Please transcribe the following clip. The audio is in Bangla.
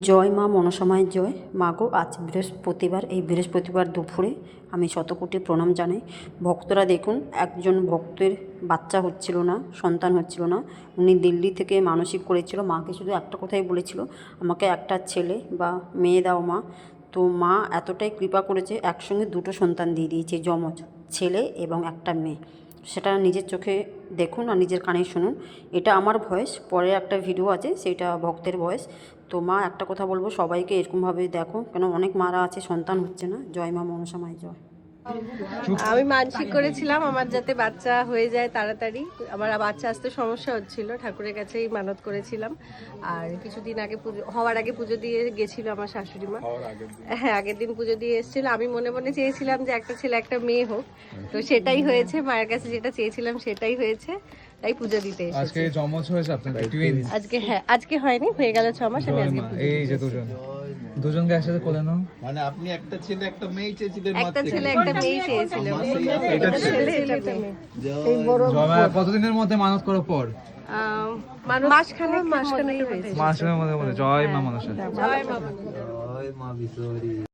জয় মা মনসামায়ের জয়। মা গো, আজ বৃহস্পতিবার, এই বৃহস্পতিবার দুপুরে আমি শতকোটি প্রণাম জানাই। ভক্তরা দেখুন, একজন ভক্তের বাচ্চা হচ্ছিল না, সন্তান হচ্ছিল না। উনি দিল্লি থেকে মানসিক করেছিল, মাকে শুধু একটা কথাই বলেছিল, আমাকে একটা ছেলে বা মেয়ে দাও মা। তো মা এতটাই কৃপা করেছে, একসঙ্গে দুটো সন্তান দিয়ে দিয়েছে, যমজ ছেলে এবং একটা মেয়ে। সেটা নিজের চোখে দেখুন আর নিজের কানে শুনুন। এটা আমার ভয়েস, পরে একটা ভিডিও আছে সেটা ভক্তের ভয়েস। তো মা একটা কথা বলবো, সবাইকে এরকমভাবে দেখো, কেন অনেক মারা আছে সন্তান হচ্ছে না। জয় মা মনসামায় জয়। আমি মানসিক করেছিলাম আমার যাতে বাচ্চা হয়ে যায় তাড়াতাড়ি। আমার বাচ্চা আসতে সমস্যা হচ্ছিল, ঠাকুরের কাছেই মানত করেছিলাম। আর কিছুদিন আগে পুজো হওয়ার আগে পুজো দিয়ে গেছিল আমার শাশুড়ি মা। হ্যাঁ, আগের দিন পুজো দিয়ে এসেছিল। আমি মনে মনে চেয়েছিলাম যে একটা ছেলে একটা মেয়ে হোক, তো সেটাই হয়েছে। মায়ের কাছে যেটা চেয়েছিলাম সেটাই হয়েছে, তাই পুজো দিতে এসেছি। আজকে জমজ হয়েছে আপনাদের টুইনস? আজকে হ্যাঁ, আজকে হয়নি, হয়ে গেল 6 মাস। আমি আজকে পুজো এই যে দুজনকে একসাথে কোলে নাও। মানে আপনি একটা ছেলে একটা মেয়ে চেয়েছিলেন, একটা ছেলে একটা মেয়ে চেয়েছিলাম। এটা ছেলে এটা মেয়ে। জয় কতদিনের মধ্যে মানত করার পর? মাসখানেক হয়েছে। মাসের মধ্যে জয় মা মনসা। জয় মা। জয় মা বিশ্বরী।